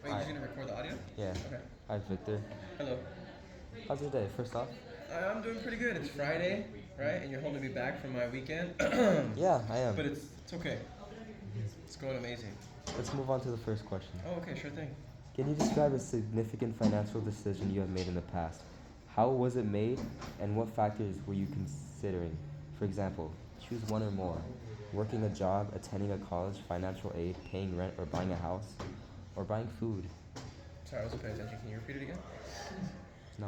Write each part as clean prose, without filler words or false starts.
Wait, you just gonna record the audio? Yeah. Okay. Hi, Victor. Hello. How's your day? First off? I'm doing pretty good. It's Friday, right? And you're holding me back from my weekend. Yeah, I am. But it's okay. It's going amazing. Let's move on to the first question. Oh, okay, sure thing. Can you describe a significant financial decision you have made in the past? How was it made, and what factors were you considering? For example, choose one or more: working a job, attending a college, financial aid, paying rent, or buying a house, or buying food. Sorry, I wasn't paying attention. Can you repeat it again? No.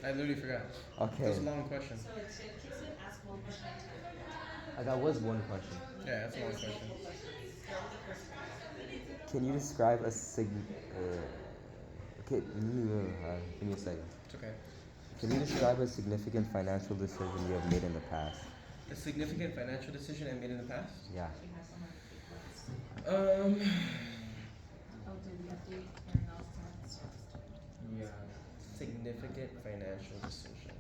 I literally forgot. That Okay. was a long question. That was one question. Yeah, that's a long question. Can you describe a okay, give me a second. It's okay. Can you describe a significant financial decision you have made in the past? A significant financial decision I made in the past? Yeah. Um, significant financial decision.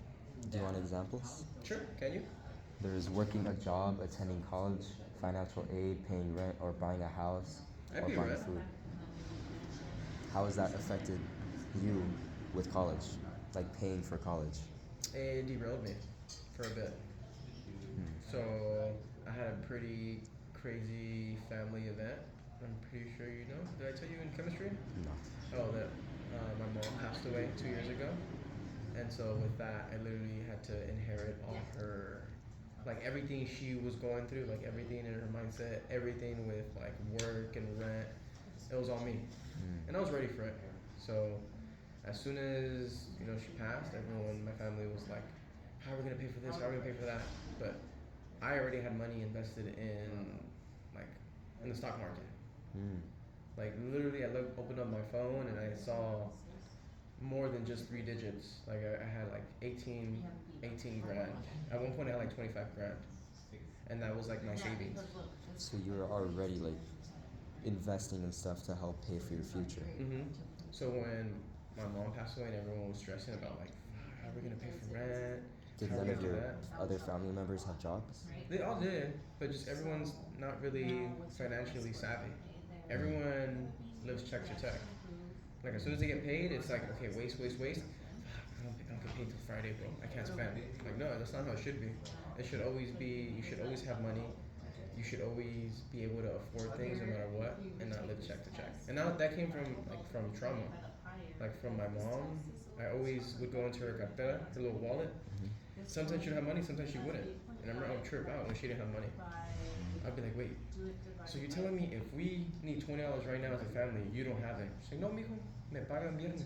Do you want examples? Sure, can you? There's working a job, attending college, financial aid, paying rent, or buying a house, I or pay buying rent. food. How has that affected you with college? Like paying for college? It derailed me for a bit. Hmm. So I had a pretty crazy family event. I'm pretty sure you know. Did I tell you in chemistry? No. Oh, that my mom passed away 2 years ago, and so with that, I literally had to inherit all her, like everything she was going through, like everything in her mindset, everything with like work and rent. It was all me, Hmm. and I was ready for it. So as soon as she passed, everyone in my family was like, "How are we gonna pay for this? How are we gonna pay for that?" But I already had money invested in like in the stock market. Hmm. Like literally, opened up my phone and I saw more than just three digits. Like I had like 18 grand. At one point, I had like 25 grand, and that was like my savings. So you're already like investing in stuff to help pay for your future. So when my mom passed away and everyone was stressing about like how are we gonna pay for rent, Did how are we none gonna of do your that, other family members have jobs? they all did, but just everyone's not really financially savvy. Hmm. Everyone lives check to check. Like as soon as they get paid, it's like okay, waste, waste, waste. I don't get paid till Friday, bro. I can't spend. Like no, that's not how it should be. It should always be. You should always have money. You should always be able to afford things no matter what, and not live check to check. And that came from trauma. Like from my mom, I always would go into her cartera, her little wallet. Sometimes she'd have money, sometimes she wouldn't. And I remember I would trip out when she didn't have money. I'd be like, wait, so you're telling me if we need $20 right now as a family, you don't have it? She's like, no, mijo, me pagan viernes.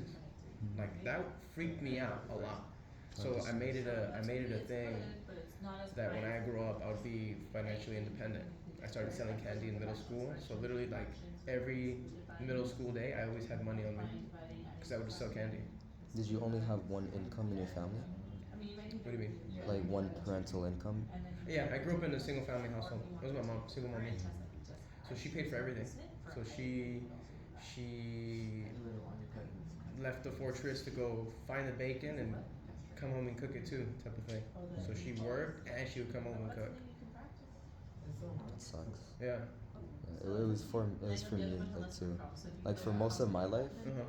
Like that freaked me out a lot. So I made it a thing that when I grew up, I would be financially independent. I started selling candy in middle school, so literally like every middle school day, I always had money on me because I would just sell candy. Did you only have one income in your family? What do you mean? Like one parental income? Yeah, I grew up in a single family household. It was my mom, single mommy. So she paid for everything. So she left the fortress to go find the bacon and come home and cook it too, type of thing. So she worked and she would come home and cook. That sucks. Yeah. It was for me like too. Like for most of my life, Uh huh.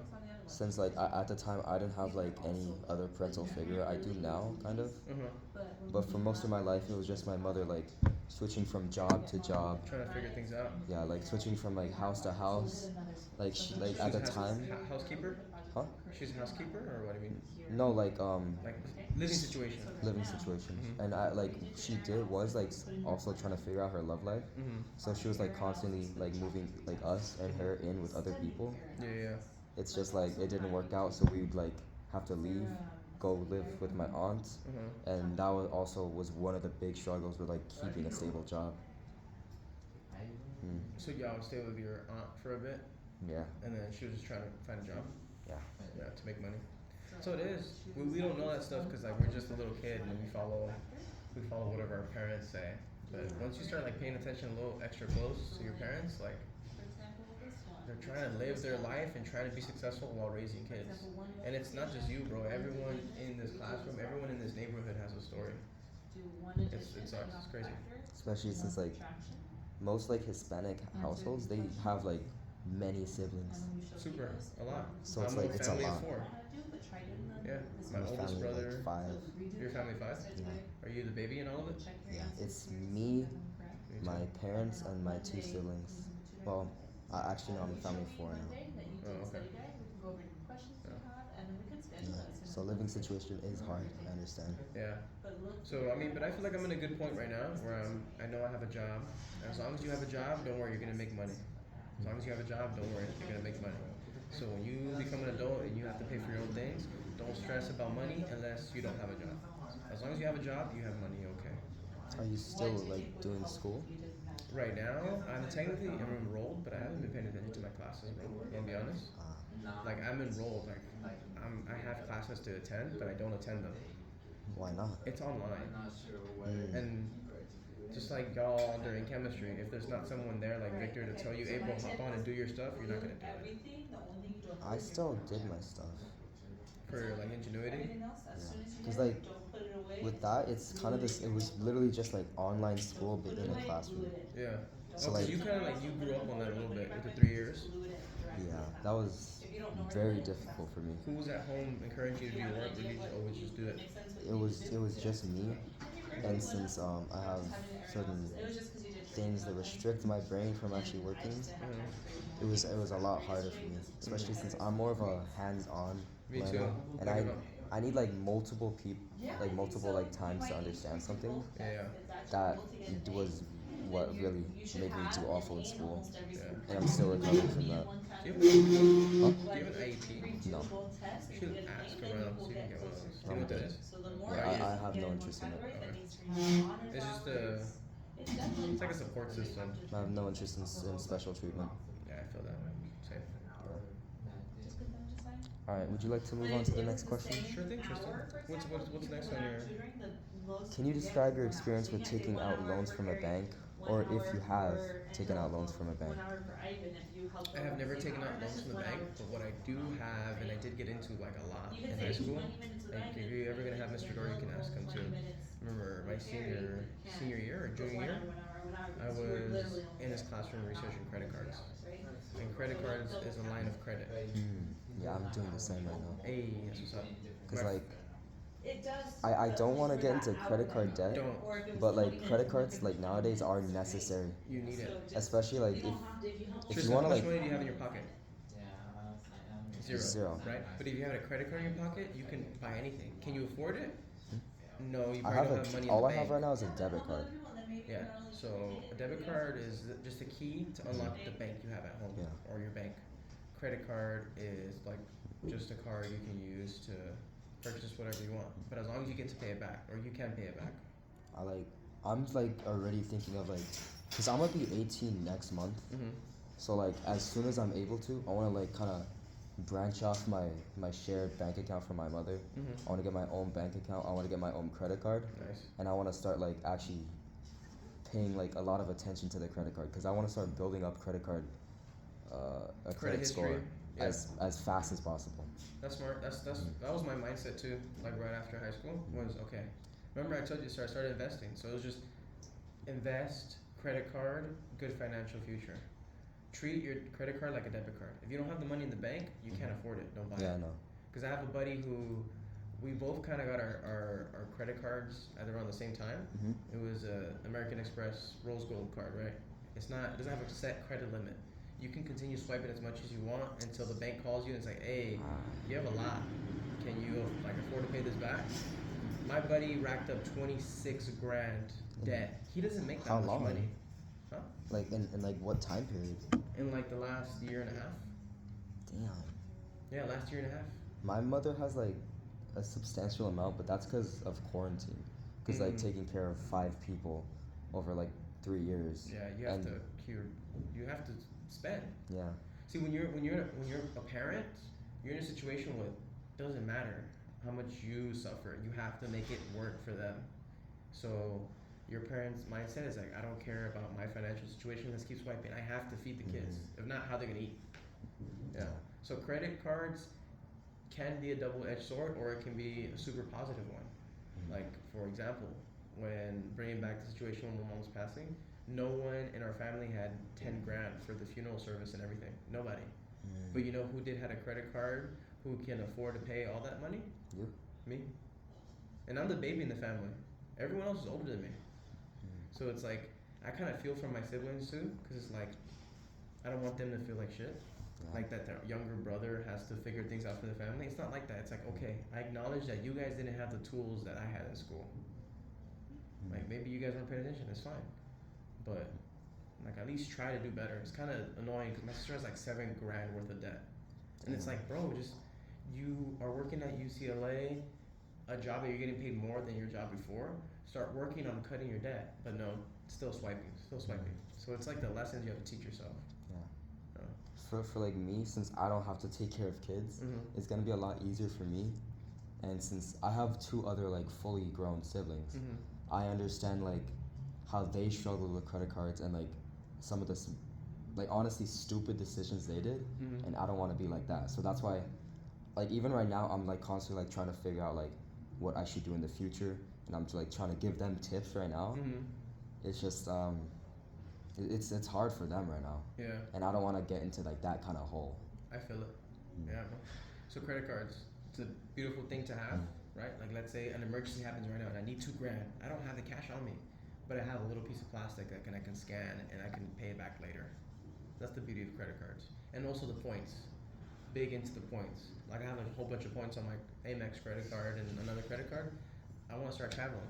since like at the time I didn't have like any other parental figure. I do now, kind of. Uh huh. But for most of my life, it was just my mother, like switching from job to job. Trying to figure things out. Yeah, like switching from like house to house. Like she, like at She's a the time, housekeeper. huh? She's a housekeeper, or what do you mean? No, like Like living situation. living situations. Mhm. And I like she did was like also trying to figure out her love life. Mhm. So she was like constantly like moving like us and her in with other people. Yeah, yeah. It's just like it didn't work out, so we'd like have to leave, go live with my aunt, Uh huh. and that was also was one of the big struggles with like keeping a stable job. Mm. So y'all would stay with your aunt for a bit, Yeah, and then she was just trying to find a job. yeah. Yeah, to make money. So it is. We don't know that stuff because like we're just a little kid and we follow whatever our parents say. But once you start like paying attention a little extra close to your parents, like they're trying to live their life and trying to be successful while raising kids. And it's not just you, bro. Everyone in this classroom, everyone in this neighborhood has a story. It sucks. It's crazy. Especially since like most like Hispanic households, they have like many siblings. Super, a lot. So I'm it's a like it's a family of lot. four. Yeah, my I'm a oldest family of like brother. five. Your family five? Yeah. Are you the baby in all of it? Yeah. It's me, Me too. my parents, and my two siblings. Well, actually no, I'm a family of four now. Oh, okay. Yeah. So living situation is hard. I understand. Yeah. So I mean, but I feel like I'm in a good point right now where I know I have a job. As long as you have a job, don't worry, you're gonna make money. As long as you have a job, don't worry, you're gonna make money. So when you become an adult and you have to pay for your own things, don't stress about money unless you don't have a job. As long as you have a job, you have money, okay? Are you still like doing school? Right now, I'm technically enrolled, but I haven't been paying attention to my classes, bro. I'm gonna be honest. Like I'm enrolled, like I have classes to attend, but I don't attend them. Why not? It's online, Mm. and just like y'all during chemistry, if there's not someone there like Victor to tell you, hey bro, hop on and do your stuff, you're not gonna do it. I still did my stuff. For like ingenuity. Yeah. Cause like with that, it's kind of this. It was literally just like online school, but in a classroom. Yeah. So Oh, cause like, you kind of like you grew up on that a little bit with the 3 years. yeah, that was very difficult for me. Who was at home encouraging you to do your work, or did you always just do it? It was just me, and since I have certain things that restrict my brain from actually working, it was a lot harder for me, especially since I'm more of a hands-on Me too. learner, and Like I about I need like multiple people, like multiple like times to understand something. yeah, That was what really made me do awful in school, yeah. and I'm still recovering from that. Do you have an IEP? Huh? Do you have an IEP? No. You should ask around, see if you can get one of those. Do you know I'm what that good. is? Yeah, Yeah, I have no interest in it. okay. It's just it's like a support system. I have no interest in special treatment. Yeah, I feel that. Same. All right, would you like to move on to the next question? Sure thing, Tristan. What's next on your? Can you describe your experience with taking out loans from a bank, or if you have taken out loans from a bank? I have never taken out loans from the bank, but what I do have, and I did get into like a lot in high school. Like, if you're ever gonna have Mr. Gore, you can ask him too. Remember my senior year or junior year, I was in his classroom researching credit cards. And credit cards is a line of credit. Yeah, I'm doing the same right now. Hey, that's what's up. Cause like, I don't want to get into credit card debt, Don't. but like credit cards like nowadays are necessary, You need it. especially like if you Tristan, want how to much like money do you have in your pocket? Zero. Zero. Right? But if you have a credit card in your pocket, you can buy anything. Can you afford it? No, you I probably have don't have money in all the I have bank. right now is a debit card. Yeah. So a debit card is just a key to unlock the bank you have at home Yeah. or your bank. Credit card is like just a card you can use to purchase whatever you want. But as long as you get to pay it back, or you can pay it back. I'm like already thinking of like, cause I'm gonna be 18 next month. Mm-hmm. So like as soon as I'm able to, I want to like kind of branch off my shared bank account from my mother. Mm-hmm. I want to get my own bank account. I want to get my own credit card, Nice. and I want to start like actually paying like a lot of attention to the credit card because I want to start building up a credit score history. Yeah. as fast as possible. That's smart. That was my mindset too. Like right after high school was okay. Remember I told you so I started investing. So it was just invest, credit card, good financial future. Treat your credit card like a debit card. If you don't have the money in the bank, you can't afford it. Don't buy it. Yeah, I know. Because I have a buddy who we both kind of got our credit cards at around the same time. Mm-hmm. It was a American Express Rose Gold card, right? It doesn't have a set credit limit. You can continue swiping as much as you want until the bank calls you and it's like, hey, you have a lot. Can you like afford to pay this back? My buddy racked up 26 grand debt. He doesn't make that How much long? money. Huh? Like in like what time period? In like the last year and a half. Damn. Yeah, last year and a half. My mother has like a substantial amount, but that's because of quarantine. Because like taking care of 5 people over like 3 years. Yeah, you have to cure. You have to spend. Yeah. See, when you're a parent, you're in a situation where it doesn't matter how much you suffer. You have to make it work for them. So your parents' mindset is like, I don't care about my financial situation. Let's keep swiping. I have to feed the kids. If not, how they gonna eat? Yeah. So credit cards can be a double-edged sword, or it can be a super positive one. Like for example, when bringing back the situation when my mom was passing, no one in our family had 10 grand for the funeral service and everything. Nobody. Mm. But you know who did had a credit card, who can afford to pay all that money? You? Me. And I'm the baby in the family. Everyone else is older than me. Mm. So it's like, I kind of feel for my siblings too, because it's like, I don't want them to feel like shit. Yeah. Like that their younger brother has to figure things out for the family. It's not like that. It's like, okay, I acknowledge that you guys didn't have the tools that I had in school. Mm. Like maybe you guys weren't paying attention. It's fine, but like at least try to do better. It's kind of annoying because my sister has like 7 grand worth of debt, and it's like, bro, just you are working at UCLA, a job that you're getting paid more than your job before. Start working on cutting your debt, but no, still swiping, still swiping. So it's like the lessons you have to teach yourself. Yeah. Oh. For like me, since I don't have to take care of kids, Mm-hmm. it's gonna be a lot easier for me. And since I have 2 other like fully grown siblings, Mm-hmm. I understand like how they struggle with credit cards and like some of the like honestly stupid decisions they did, Mm-hmm. and I don't want to be like that. So that's why, like even right now, I'm like constantly like trying to figure out like what I should do in the future, and I'm just like trying to give them tips right now. Mm-hmm. It's just it's hard for them right now, Yeah, and I don't want to get into like that kind of hole. I feel it. Mm. Yeah, bro. So credit cards, it's a beautiful thing to have, right? Like let's say an emergency happens right now and I need 2 grand. I don't have the cash on me, but I have a little piece of plastic that I can scan and I can pay it back later. That's the beauty of credit cards. And also the points. Big into the points. Like I have a whole bunch of points on my Amex credit card and another credit card. I want to start traveling.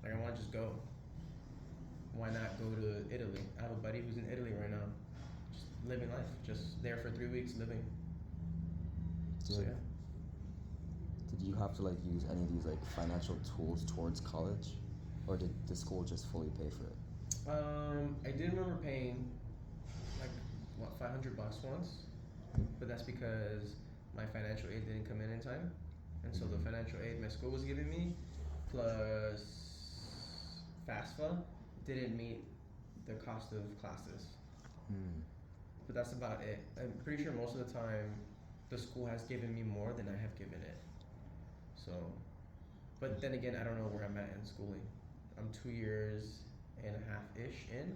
Like I want to just go. Why not go to Italy? I have a buddy who's in Italy right now, just living life, just there for 3 weeks living. So Did, yeah. did you have to like use any of these like financial tools towards college, or did the school just fully pay for it? I did remember paying like what $500 once, but that's because my financial aid didn't come in time, and so the financial aid my school was giving me plus FAFSA didn't meet the cost of classes. Hmm. But that's about it. I'm pretty sure most of the time the school has given me more than I have given it. So, but then again, I don't know where I'm at in schooling. I'm 2.5 years ish in.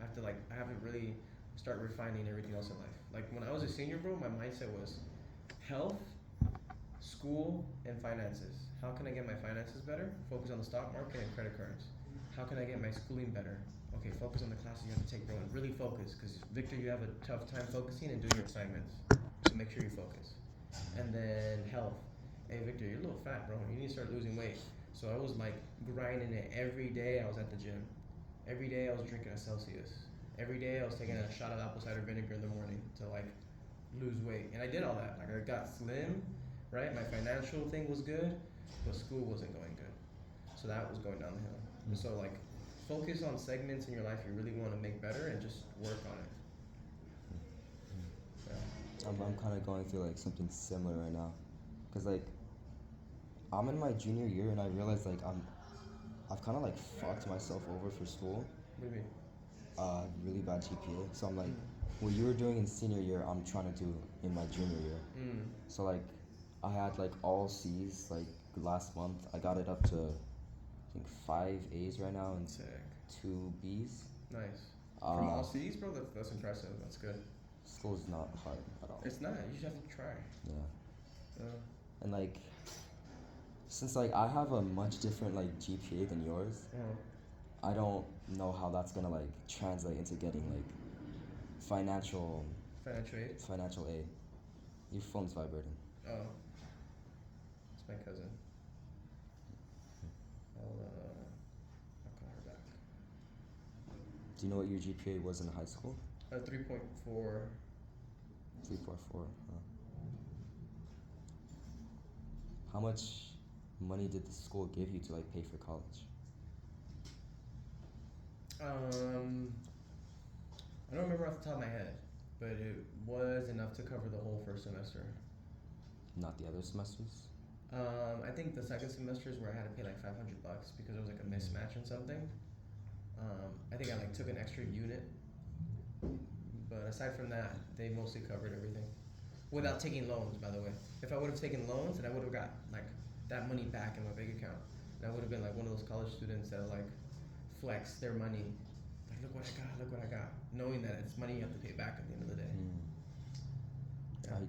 I haven't really start refining everything else in life. Like when I was a senior, bro, my mindset was health, school, and finances. How can I get my finances better? Focus on the stock market and credit cards. How can I get my schooling better? Okay, focus on the classes you have to take, bro, and really focus. Because Victor, you have a tough time focusing and doing your assignments. So make sure you focus. And then health. Hey, Victor, you're a little fat, bro. You need to start losing weight. So I was like grinding it every day. I was at the gym. Every day I was drinking a Celsius. Every day I was taking a shot of apple cider vinegar in the morning to like lose weight. And I did all that. Like I got slim, right? My financial thing was good, but school wasn't going good. So that was going down the hill. And so like focus on segments in your life you really want to make better and just work on it. Yeah. I'm kind of going through like something similar right now, cause like I'm in my junior year and I realize like I've kind of like fucked myself over for school. What do you mean? Really bad GPA. So I'm like, Mm. what you were doing in senior year, I'm trying to do in my junior year. Mm. So like, I had like all C's like last month. I got it up to I think 5 A's right now and Sick. 2 B's. Nice. From all C's, bro? That's impressive. That's good. School's not hard at all. It's not. You just have to try. Yeah. And like, since like I have a much different like GPA than yours, I don't know how that's gonna like translate into getting like financial Financial aid? aid. Your phone's vibrating. Oh. It's my cousin. I'll call her back. Do you know what your GPA was in high school? 3.4. 3.4. Huh. How much money did the school give you to like pay for college? I don't remember off the top of my head, but it was enough to cover the whole first semester. Not the other semesters? I think the second semester is where I had to pay like $500 because there was like a mismatch in something. I think I like took an extra unit, but aside from that, they mostly covered everything. Without taking loans, by the way. If I would have taken loans, then I would have got like that money back in my bank account. And I would have been like one of those college students that like flex their money. Like, like, look what I got, knowing that it's money you have to pay back at the end of the day. Yeah. I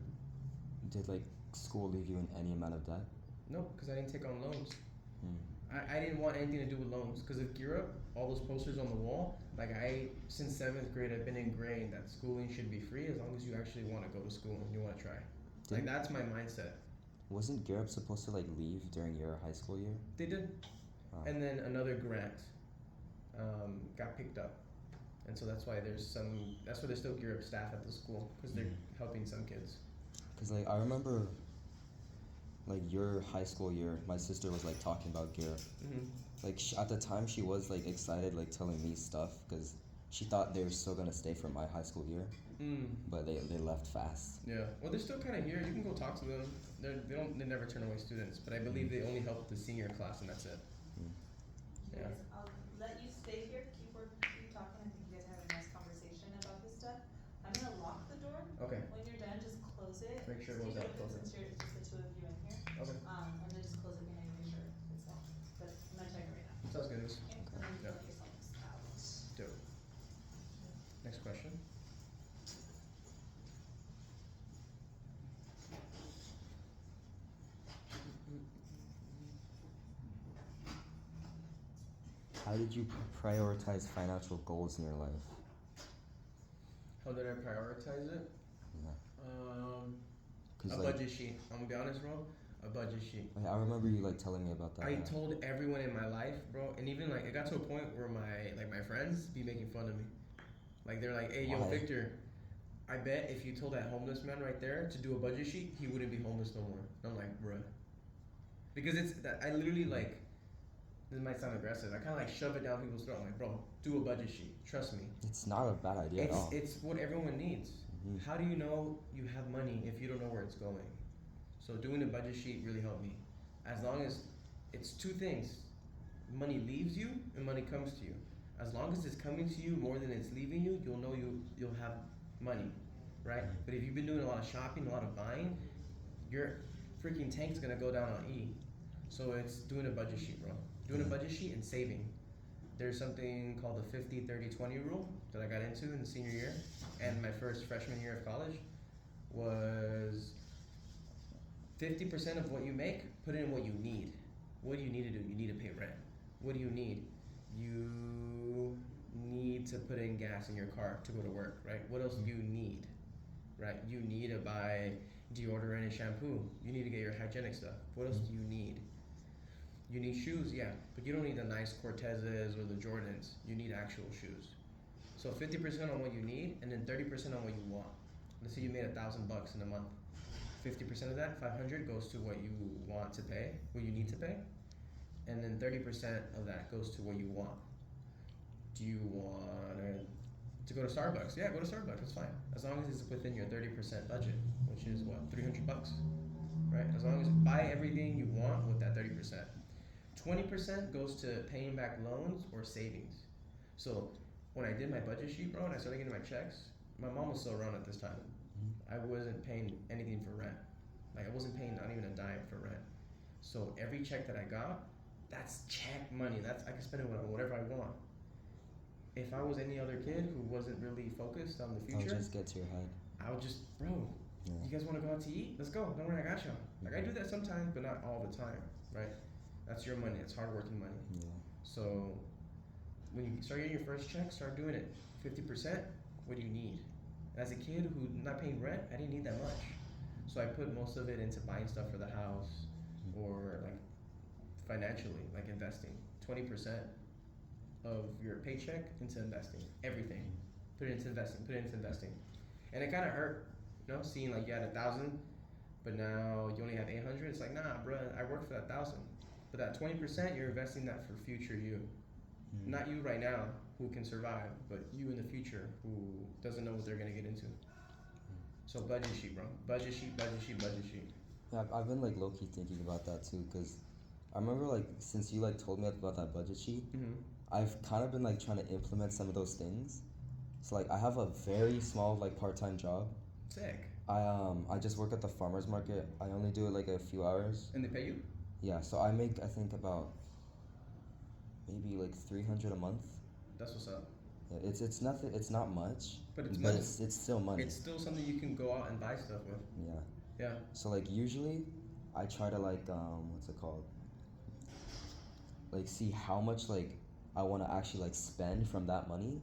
did like school leave you in any amount of debt? No, because I didn't take on loans. Mm. I didn't want anything to do with loans because of Gear Up, all those posters on the wall. Like since 7th grade, I've been ingrained that schooling should be free as long as you actually want to go to school and you want to try. Like that's my mindset. Wasn't Gear Up supposed to like leave during your high school year? They did, and then another grant got picked up, and so that's why there's still Gear Up staff at the school because they're helping some kids. Cause like I remember, like your high school year, my sister was like talking about Gear Up. Like at the time, she was like excited, like telling me stuff because she thought they were still gonna stay for my high school year. But they left fast. Yeah, well, they're still kind of here. You can go talk to them. They never turn away students, but I believe they only help the senior class, and that's it. Yeah. Yes, I'll let you stay here. Keep talking. I think you guys are having a nice conversation about this stuff. I'm gonna lock the door. Okay. When you're done, just close it. Make sure it goes out. Close it. Since it's just the two of you in here. Okay. And then just close it behind you. Make sure it's locked. But I'm gonna check it right now. Sounds good. News. Okay. And then you Yeah. let yourselves out. Do it. Next question. How did you prioritize financial goals in your life? How did I prioritize it? Yeah. A budget sheet. I'm gonna be honest, bro. A budget sheet. I remember you like telling me about that. I told everyone in my life, bro, and even like it got to a point where my friends be making fun of me. Like they're like, "Hey, yo, Why? Victor, I bet if you told that homeless man right there to do a budget sheet, he wouldn't be homeless no more." And I'm like, bruh, because it's that I literally like. This might sound aggressive. I kind of like shove it down people's throat. I'm like, bro, do a budget sheet. Trust me. It's not a bad idea at all. It's what everyone needs. How do you know you have money if you don't know where it's going? So doing a budget sheet really helped me. As long as it's two things, money leaves you and money comes to you. As long as it's coming to you more than it's leaving you, you'll know you'll have money, right? But if you've been doing a lot of shopping, a lot of buying, your freaking tank's gonna go down on E. So it's doing a budget sheet, bro. Doing a budget sheet and saving. There's something called the 50-30-20 rule that I got into in the senior year, and my first freshman year of college was 50% of what you make, put it in what you need. What do you need to do? You need to pay rent. What do you need? You need to put in gas in your car to go to work, right? What else do you need, right? You need to buy deodorant and shampoo. You need to get your hygienic stuff. What else do you need? You need shoes, yeah, but you don't need the nice Cortezes or the Jordans. You need actual shoes. So 50% on what you need, and then 30% on what you want. Let's say you made $1,000 in a month. 50% of that, 500, goes to what you want to pay, what you need to pay, and then 30% of that goes to what you want. Do you want to go to Starbucks? Yeah, go to Starbucks. That's fine, as long as it's within your 30% budget, which is what, $300, right? As long as buy everything you want with that 30%. 20% goes to paying back loans or savings. So when I did my budget sheet, bro, and I started getting my checks, my mom was still around at this time. I wasn't paying anything for rent. Like I wasn't paying not even a dime for rent. So every check that I got, that's check money. I can spend it on whatever I want. If I was any other kid who wasn't really focused on the future, I'll just get to your head. I would just, bro, you guys want to go out to eat? Let's go. Don't worry, I got y'all. Like I do that sometimes, but not all the time, right? That's your money. It's hardworking money. Yeah. So when you start getting your first check, start doing it. 50%, what do you need? As a kid who not paying rent, I didn't need that much. So I put most of it into buying stuff for the house or like financially, like investing. 20% of your paycheck into investing. Everything. Put it into investing. And it kind of hurt, seeing like you had 1,000, but now you only have 800. It's like, nah, bro, I worked for that 1,000. But that 20%, you're investing that for future you. Not you right now, who can survive, but you in the future who doesn't know what they're gonna get into. So budget sheet, bro. Budget sheet. Yeah, I've been like low-key thinking about that too, because I remember like since you like told me about that budget sheet, I've kind of been like trying to implement some of those things. So like I have a very small like part-time job. Sick. I just work at the farmer's market. I only do it like a few hours. And they pay you? Yeah, so I make I think about maybe like $300 a month. That's what's up. Yeah, it's nothing. It's not much, But it's but money. it's still money. It's still something you can go out and buy stuff with. Yeah. Yeah. So like usually, I try to like what's it called? Like see how much like I want to actually like spend from that money,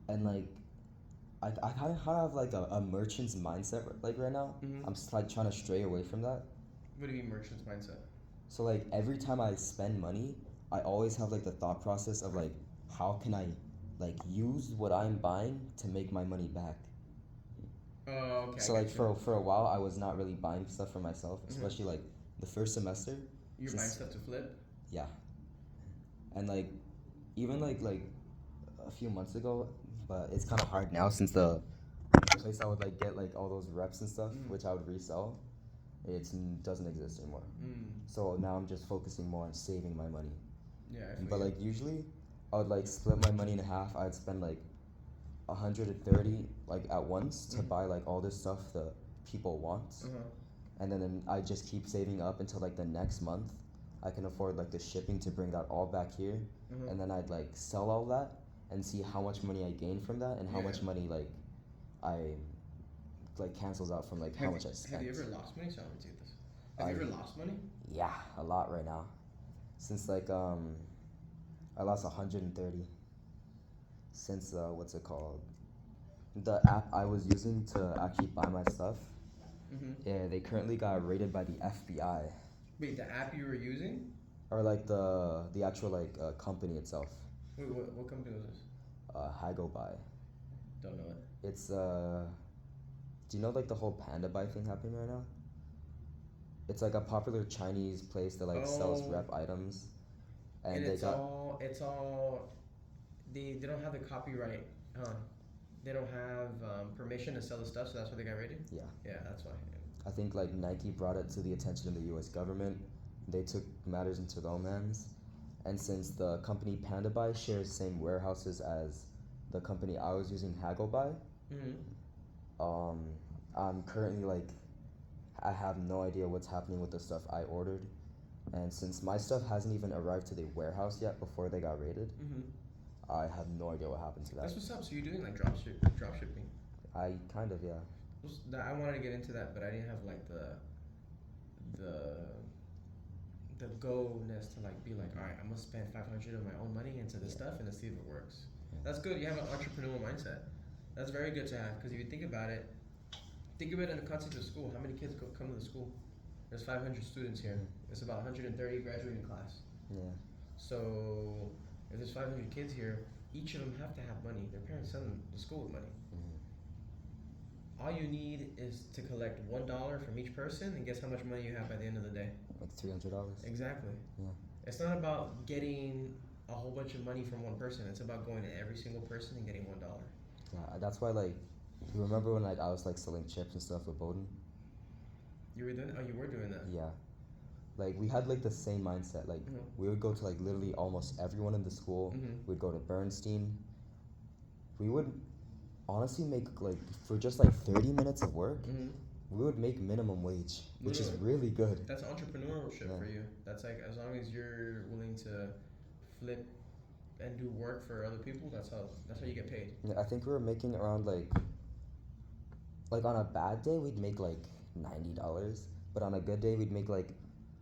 and like I kind of have like a merchant's mindset like right now. Mhm. I'm just like trying to stray away from that. What do you mean merchant's mindset? So like every time I spend money, I always have like the thought process of like how can I like use what I'm buying to make my money back. Oh, okay. So I like get you. for a while I was not really buying stuff for myself, Mhm. especially like the first semester. You're buying Since stuff to flip. yeah, and like even like a few months ago, but it's kind of hard now since the place I would like get like all those reps and stuff, Mm. which I would resell, it doesn't exist anymore. Mm. So now I'm just focusing more on saving my money. Yeah. I feel But you. like usually, I would like split my money in half. I'd spend like 130 like at once to Mhm. buy like all this stuff that people want, Uh-huh. and then I just keep saving up until like the next month. I can afford like the shipping to bring that all back here, Uh-huh. and then I'd like sell all that and see how much money I gain from that and how much Yeah. money like I like cancels out from like how much I spent. Have you ever lost money? So I haven't seen this. Have I you ever lost money? yeah, a lot right now. Since like I lost 130 since what's it called? The app I was using to actually buy my stuff. Mm-hmm. Yeah, they currently got raided by the FBI, Wait, the app you were using? or like the actual like company itself. Wait, what company was this? Hago Buy. Don't know it. It's do you know like the whole Panda Buy thing happening right now? It's like a popular Chinese place that like sells Oh. rep items, and And they it's got all they don't have the copyright. They don't have permission to sell the stuff, so that's why they got raided. yeah. Yeah, that's why. I think like Nike brought it to the attention of the U.S. government. They took matters into their own hands, and since the company Panda Buy shares same warehouses as the company I was using, Haggle Buy, Mm-hmm. I'm currently like I have no idea what's happening with the stuff I ordered, and since my stuff hasn't even arrived to the warehouse yet before they got raided, Mm-hmm. I have no idea what happened to that. That's what's up. So you're doing like drop shipping. I kind of yeah. I wanted to get into that, but I didn't have like the the go-ness to like be like, all right, I'm gonna spend 500 of my own money into this stuff and to see if it works. That's good. You have an entrepreneurial mindset. That's very good to have because if you think about it in the context of school. How many kids come to the school? There's 500 students here. It's about 130 graduating class. Yeah. So if there's 500 kids here, each of them have to have money. Their parents send them to school with money. Mm-hmm. All you need is to collect $1 from each person, and guess how much money you have by the end of the day? Like $300. Exactly. Yeah. It's not about getting a whole bunch of money from one person. It's about going to every single person and getting $1. Yeah, that's why like you remember when like I was like selling chips and stuff with Bowden? You were doing? Oh, you were doing that. Yeah. Like we had like the same mindset. Like Mhm. we would go to like literally almost everyone in the school. Mhm. We'd go to Bernstein. We would honestly make like for just like 30 minutes of work, Mhm. we would make minimum wage, which is Literally. really good. That's entrepreneurship Yeah. for you. That's like as long as you're willing to flip and do work for other people. That's how you get paid. Yeah, I think we were making around like on a bad day we'd make like $90, but on a good day we'd make like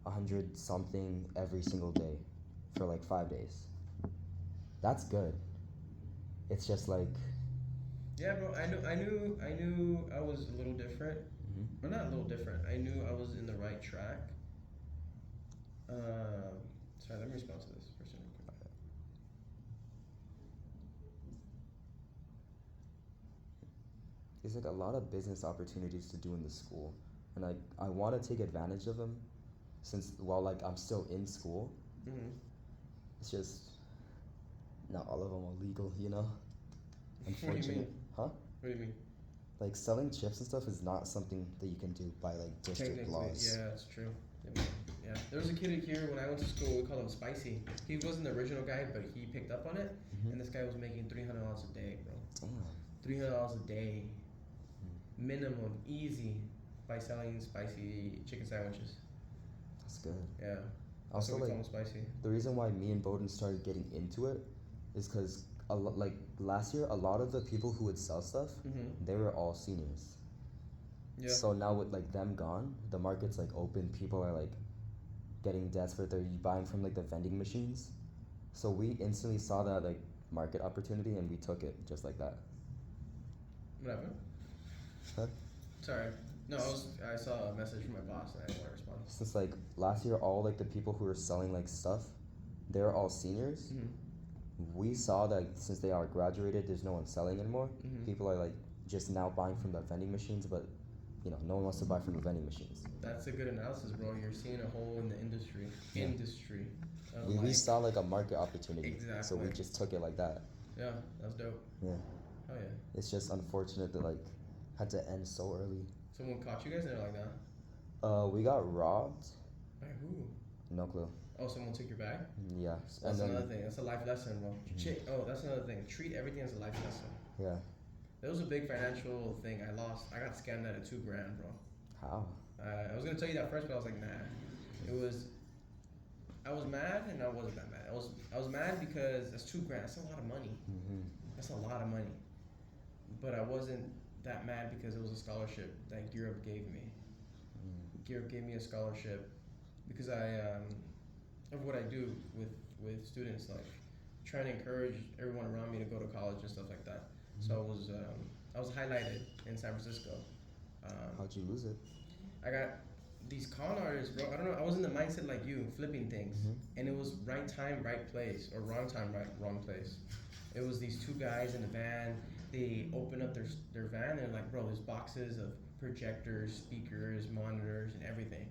100 something every single day for like 5 days. That's good. It's just like Yeah, bro. I knew I was a little different. Or not a little different. I knew I was in the right track. Sorry, let me respond to this person real quick. there's like a lot of business opportunities to do in the school, and I want to take advantage of them since while like I'm still in school. Mm-hmm. It's just not all of them are legal, you know. What do you Unfortunately, mean? huh? What do you mean? Like selling chips and stuff is not something that you can do by like district Technically, laws. yeah, it's true. Yeah, there was a kid here when I went to school. We called him Spicy. He wasn't the original guy, but he picked up on it. Mhm. And this guy was making $300 a day, bro. Damn. $300 a day, minimum, easy, by selling spicy chicken sandwiches. That's good. Yeah. Also, So we like call him Spicy. the reason why me and Bowden started getting into it is because like last year, a lot of the people who would sell stuff, Mm-hmm. they were all seniors. Yeah. So now with like them gone, the market's like open. People are like getting desperate. They're buying from like the vending machines. So we instantly saw that like market opportunity and we took it just like that. Whatever. Huh? Sorry. No, I saw a message from my boss and I didn't want to respond. Since like last year, all like the people who were selling like stuff, they're all seniors. Mm-hmm. We saw that since they are graduated, there's no one selling anymore. Mm-hmm. People are like just now buying from the vending machines, but you know, no one wants to buy from the vending machines. That's a good analysis, bro. You're seeing a hole in the industry. Yeah. Industry. We saw like a market opportunity, Exactly. so we just took it like that. Yeah, that's dope. Yeah, Oh yeah. it's just unfortunate that like had to end so early. Someone caught you guys and they're like, nah. We got robbed. By who? No clue. Oh, someone took your bag? Yeah, That's another thing. That's a life lesson, bro. Oh, that's another thing. Treat everything as a life lesson. Yeah. There was a big financial thing I lost. I got scammed out of $2,000, bro. How? I was gonna tell you that first, but I was like, nah. I was mad and I wasn't that mad. I was mad because that's $2,000. That's a lot of money. Mm-hmm. That's a lot of money. But I wasn't that mad because it was a scholarship that Europe gave me. Europe gave me a scholarship because of what I do with students, like trying to encourage everyone around me to go to college and stuff like that. So I was highlighted in San Francisco. How'd you lose it? I got these con artists, bro. I don't know. I was in the mindset like you, flipping things, and it was right time, right place, or wrong time, wrong place. It was these two guys in a van. They open up their van and they're like, bro, there's boxes of projectors, speakers, monitors, and everything.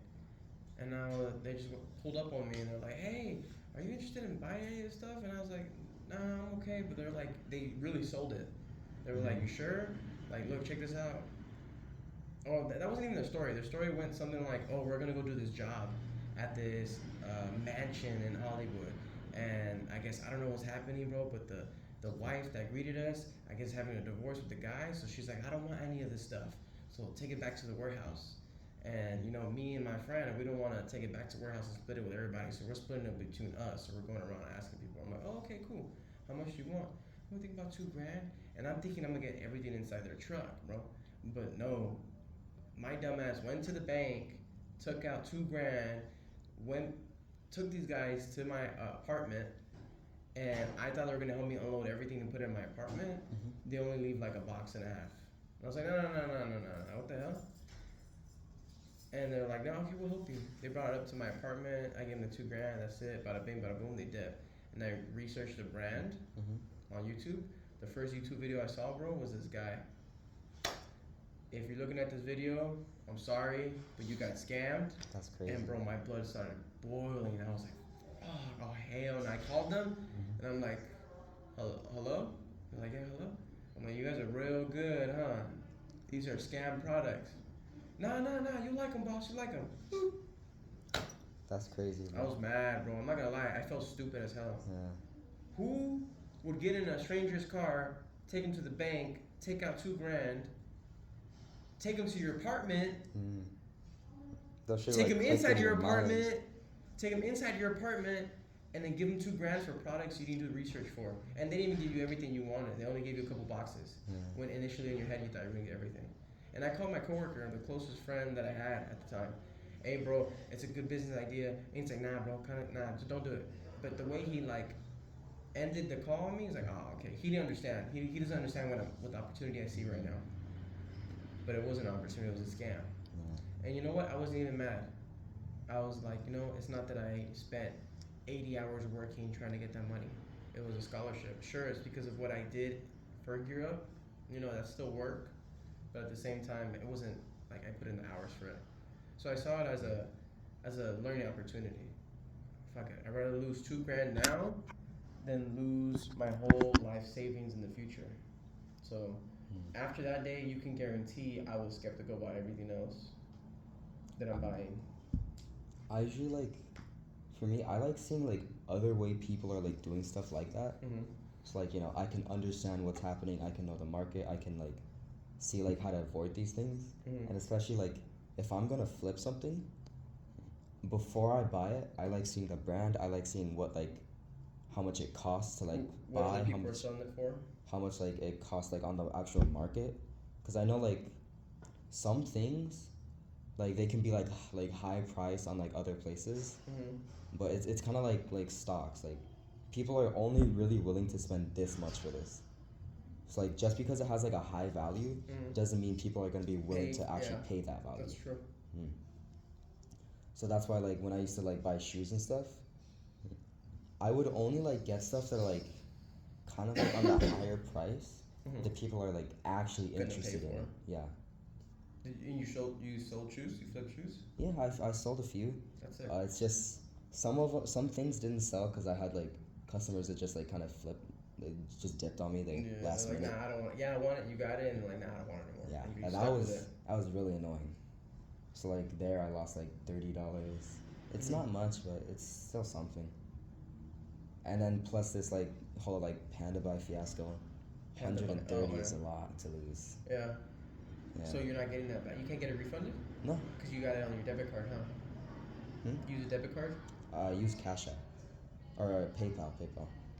And now they just pulled up on me and they're like, hey, are you interested in buying any of this stuff? And I was like, nah, I'm okay. But they're like, they really sold it. They were like, you sure? Like, look, check this out. Oh, that wasn't even their story. Their story went something like, oh, we're going to go do this job at this mansion in Hollywood. And I guess, I don't know what's happening, bro, but the wife that greeted us, I guess having a divorce with the guy. So she's like, I don't want any of this stuff. So take it back to the warehouse. And, you know, me and my friend, we don't want to take it back to warehouse and split it with everybody. So we're splitting it between us. So we're going around asking people. I'm like, oh, okay, cool. How much do you want? I'm thinking about $2,000. And I'm thinking I'm going to get everything inside their truck, bro. But no, my dumbass went to the bank, took out $2,000, took these guys to my apartment, and I thought they were gonna help me unload everything and put it in my apartment. They only leave like a box and a half. And I was like, no, what the hell? And they're like, no, okay, we'll help you. They brought it up to my apartment. I gave them the $2,000. That's it. Bada bing, bada boom. They did. And I researched the brand on YouTube. The first YouTube video I saw, bro, was this guy. If you're looking at this video, I'm sorry, but you got scammed. That's crazy. And bro, my blood started boiling. I was like, oh hell. And I called them, and I'm like, hello? They're like, yeah, hello? I'm like, you guys are real good, huh? These are scam products. Nah, you like them, boss, you like them. That's crazy, bro. I was mad, bro. I'm not gonna lie, I felt stupid as hell. Yeah. Who would get in a stranger's car, take him to the bank, take out $2,000, take him to your apartment, take him inside your apartment, and then give him $2,000 for products you didn't do research for, and they didn't even give you everything you wanted. They only gave you a couple boxes. When initially in your head you thought you were gonna get everything. And I called my coworker, the closest friend that I had at the time. Hey, bro, it's a good business idea. And he's like, nah, bro, just don't do it. But the way he like ended the call on me, he's like, oh, okay. He didn't understand. He doesn't understand what the opportunity I see right now. But it wasn't an opportunity, it was a scam. And you know what? I wasn't even mad. I was like, you know, it's not that I spent 80 hours working trying to get that money. It was a scholarship. Sure, it's because of what I did for Europe. You know, that's still work. But at the same time, it wasn't like I put in the hours for it. So I saw it as a learning opportunity. Fuck it. I'd rather lose $2,000 now than lose my whole life savings in the future. So after that day, you can guarantee I was skeptical about everything else that I'm buying. I usually like, for me, I like seeing like other way people are like doing stuff like that. So like, you know, I can understand what's happening. I can know the market. I can like see like how to avoid these things. And especially like if I'm gonna flip something, before I buy it, I like seeing the brand. I like seeing what like how much it costs to like What buy, other how people are much selling it for? like it costs like on the actual market, because I know like some things like they can be like high price on like other places, Mm-hmm. but it's kind of like stocks. Like people are only really willing to spend this much for this. So like just because it has like a high value Mm-hmm. doesn't mean people are gonna be willing Pay, to actually yeah, pay that value. that's true. Mm. So that's why like when I used to like buy shoes and stuff, I would only like get stuff that are like kind of like on the higher price Mm-hmm. that people are like actually Gonna pay interested in. for. Yeah. And you sold shoes? You flip shoes? Yeah, I sold a few. That's it. It's just some things didn't sell because I had like customers that just like kind of flipped, they just dipped on me. They Yeah, last they're like, minute. nah, I don't want it. Yeah, I want it. You got it, and they're like, nah, I don't want it anymore. Yeah, And you and stuck with it. that was really annoying. So like there, I lost like $30. It's Mhm. not much, but it's still something. And then plus this like whole like Panda Buy fiasco, Panda Buy. 130 Oh, is yeah. a lot to lose. Yeah. Yeah. So you're not getting that back. You can't get it refunded No. because you got it on your debit card, huh? Use a debit card, Use Cash App or PayPal.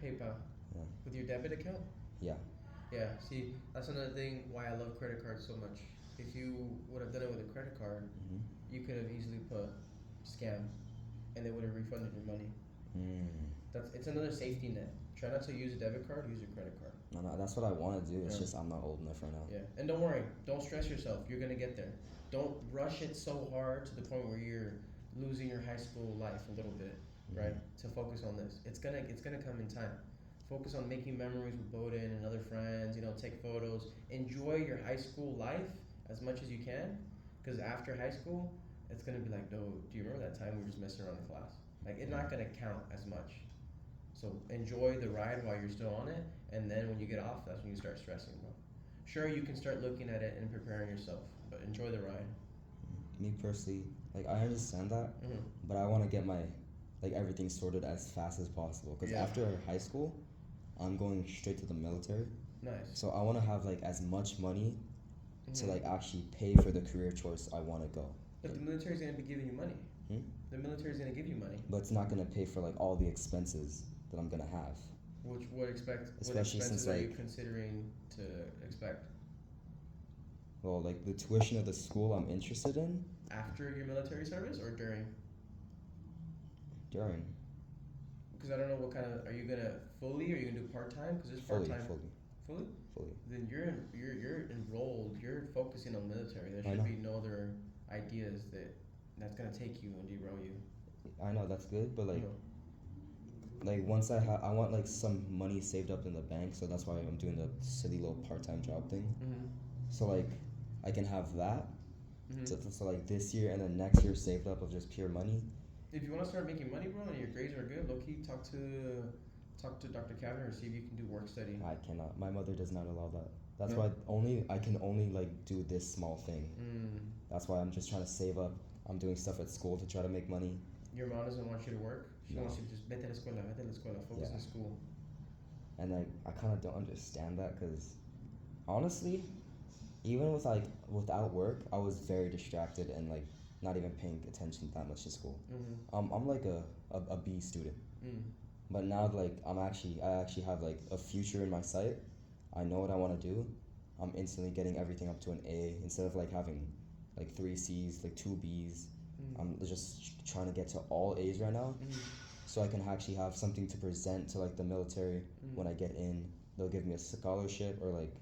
PayPal, Yeah. with your debit account. Yeah. Yeah. See, that's another thing why I love credit cards so much. If you would have done it with a credit card, Mm-hmm. you could have easily put scam, and they would have refunded your money. It's another safety net. Try not to use a debit card. Use a credit card. No, that's what I want to do. It's Yeah. just I'm not old enough right now. Yeah, and don't worry. Don't stress yourself. You're gonna get there. Don't rush it so hard to the point where you're losing your high school life a little bit, right? To focus on this. It's gonna come in time. Focus on making memories with Bowden and other friends. You know, take photos. Enjoy your high school life as much as you can, because after high school, it's gonna be like, no, do you remember that time we were just messing around in class? Like, it's not gonna count as much. So enjoy the ride while you're still on it, and then when you get off, that's when you start stressing, bro. Sure, you can start looking at it and preparing yourself, but enjoy the ride. Me personally, like I understand that, Mm-hmm. but I want to get my like everything sorted as fast as possible. Because Yeah. after high school, I'm going straight to the military. Nice. So I want to have like as much money to Mhm. like actually pay for the career choice I want to go. But the military's gonna be giving you money. Hmm? The military's gonna give you money. But it's not gonna pay for like all the expenses that I'm gonna have. What Especially expenses since, are you like- considering to expect Well, like the tuition of the school I'm interested in after your military service or during? during Because I don't know what kind of, are you gonna fully or are you gonna do part time? Because it's part fully, time. fully. Fully? Then you're enrolled. You're focusing on military. There I should know. be no other ideas that's gonna take you and derail you. I know that's good, but like No. like once I want like some money saved up in the bank, so that's why I'm doing the silly little part-time job thing. Mm-hmm. So like I can have that. Mm-hmm. So like this year and then next year saved up of just pure money. If you want to start making money, bro, and your grades are good, low key, talk to Dr. Kavner and see if you can do work study. I cannot. My mother does not allow that. That's No? why I can only like do this small thing. Mm. That's why I'm just trying to save up. I'm doing stuff at school to try to make money. Your mom doesn't want you to work. She No. wants you to just vete a la escuela, focus Yeah. in school. And I kind of don't understand that because honestly, even without work, I was very distracted and like not even paying attention that much to school. Mm-hmm. I'm like a B student, Mm. but now like I actually have like a future in my sight. I know what I want to do. I'm instantly getting everything up to an A instead of like having like 3 C's, like 2 B's. Mm. I'm just trying to get to all A's right now, Mm. so I can actually have something to present to like the military Mm. when I get in. They'll give me a scholarship or like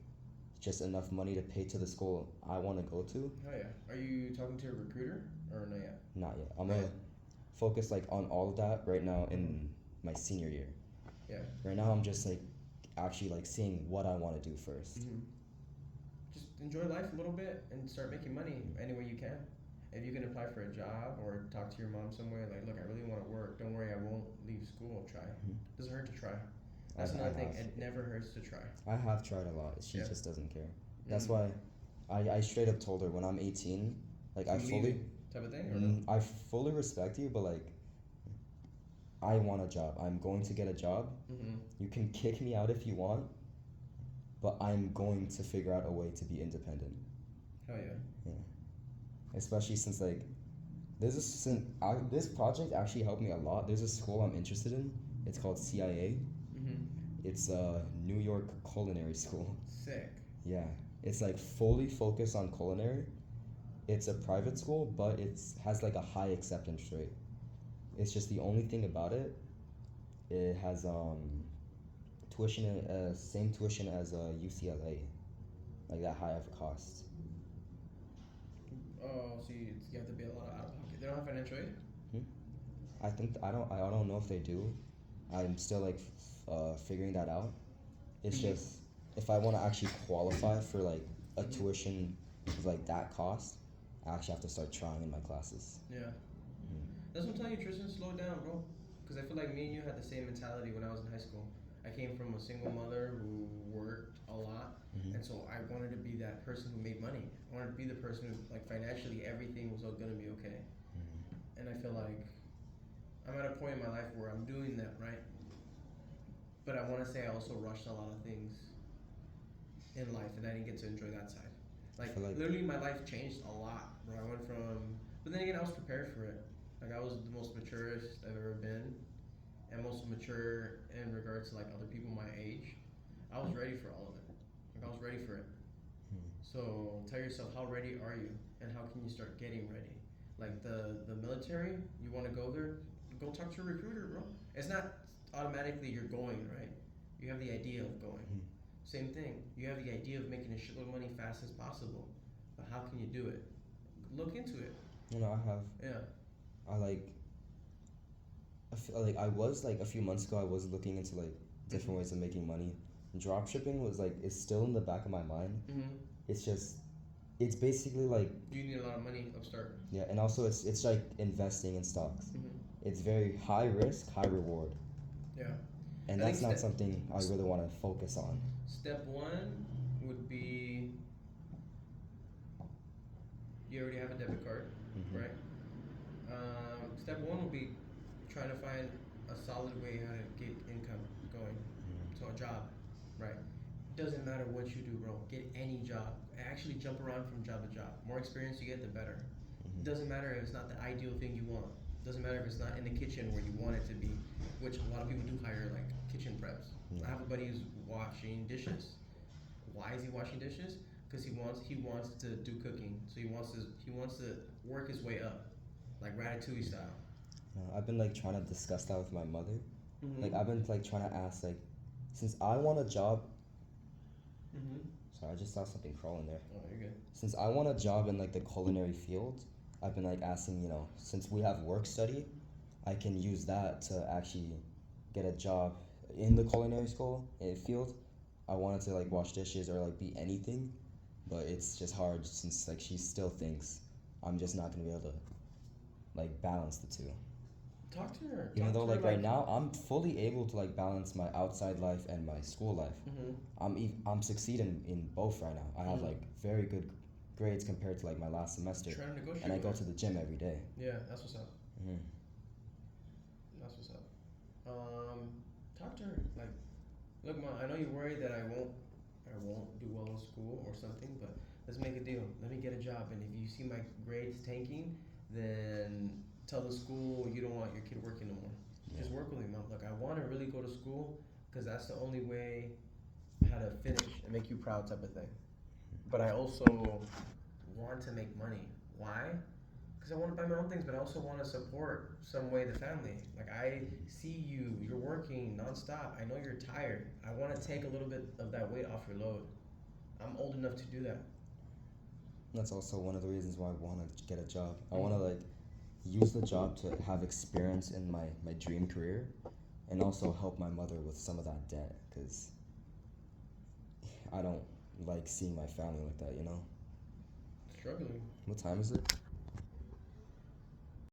just enough money to pay to the school I want to go to. Oh yeah. Are you talking to a recruiter or not yet? Not yet. I'm Not gonna yet. focus like on all of that right now in my senior year. Yeah. Right now I'm just like actually like seeing what I want to do 1st. Mm-hmm. Just enjoy life a little bit and start making money any way you can. If you can apply for a job or talk to your mom somewhere, like, look, I really want to work. Don't worry, I won't leave school. Try. Doesn't hurt to try. That's I another thing. have. It never hurts to try. I have tried a lot. She Yeah. just doesn't care. That's Mm. why I straight up told her when I'm 18, like I I'm fully leaving type of thing or no? I fully respect you, but like I want a job. I'm going to get a job. Mm-hmm. You can kick me out if you want, but I'm going to figure out a way to be independent. Hell yeah. Yeah. Especially since like this project actually helped me a lot. There's a school I'm interested in It's called CIA. Mhm. It's a New York culinary school. Sick. Yeah, it's like fully focused on culinary. It's a private school, but it's has like a high acceptance rate. It's just the only thing about it. It has tuition, same tuition as UCLA, like that high of a cost. Oh, so you have to pay a lot out of pocket. They don't have financial aid. Hmm? I don't know if they do. I'm still like figuring that out. It's Mhm. just if I want to actually qualify for like a tuition of like that cost, I actually have to start trying in my classes. Yeah. Mm. That's what I'm telling you, Tristan. Slow down, bro. Because I feel like me and you had the same mentality when I was in high school. I came from a single mother who worked a lot, Mhm. and so I wanted to be that person who made money. I wanted to be the person who, like, financially everything was gonna be okay. Mhm. And I feel like I'm at a point in my life where I'm doing that right, but I want to say I also rushed a lot of things in life, and I didn't get to enjoy that side. Like, feel like- literally, my life changed a lot, bro. I went from, but then again, I was prepared for it. Like, I was the most maturest I've ever been, and most mature in regards to like other people my age. I was ready for all of it. Like, I was ready for it. Hmm. So tell yourself, how ready are you, and how can you start getting ready? Like the military, you want to go there, go talk to a recruiter, bro. It's not automatically you're going, right? You have the idea of going. Hmm. Same thing. You have the idea of making a shitload of money fast as possible, but how can you do it? Look into it. You know, I have. Yeah. I like. Like I was like a few months ago. I was looking into like different Mhm. ways of making money. Drop shipping was like it's still in the back of my mind. Mhm. It's just it's basically like You need a lot of money upstart. yeah, and also it's like investing in stocks. Mhm. It's very high risk, high reward, Yeah. and I think that's not something I really want to focus on. Step one would be you already have a debit card, Mhm. right? Step one would be trying to find a solid way how to get income going. Mhm. So a job, right? Doesn't matter what you do, bro. Get any job. Actually jump around from job to job. More experience you get, the better. Mhm. Doesn't matter if it's not the ideal thing you want. Doesn't matter if it's not in the kitchen where you want it to be, which a lot of people do hire like kitchen preps. Yeah. I have a buddy who's washing dishes. Why is he washing dishes? Because he wants to do cooking. So he wants to work his way up, like Ratatouille style. I've been like trying to discuss that with my mother. Mm-hmm. Like I've been like trying to ask like, since I want a job. Mm-hmm. Sorry, I just saw something crawling there. Oh, you're good. Since I want a job in like the culinary field, I've been like asking, since we have work study, I can use that to actually get a job in the culinary school field. I wanted to like wash dishes or like be anything, but it's just hard since like she still thinks I'm just not gonna be able to like balance the two. Talk to her. Even Talk though to her like right now I'm fully able to like balance my outside life and my school life. Mm-hmm. I'm succeeding in both right now. I have Mhm. like very good grades compared to like my last semester, Trying to negotiate. and I go with to her. the gym every day. Yeah, that's what's up. Mhm. That's what's up. Talk to her. Like, look, mom. I know you're worried that I won't do well in school or something, but let's make a deal. Let me get a job, and if you see my grades tanking, then tell the school you don't want your kid working no more. Just work with me, mom. Look, I want to really go to school because that's the only way how to finish and make you proud, type of thing. But I also want to make money. Why? Because I want to buy my own things, but I also want to support some way the family. Like, I see you're working nonstop. I know you're tired. I want to take a little bit of that weight off your load. I'm old enough to do that. That's also one of the reasons why I want to get a job. I want to like use the job to have experience in my dream career, and also help my mother with some of that debt because I don't like seeing my family like that. Struggling. What time is it?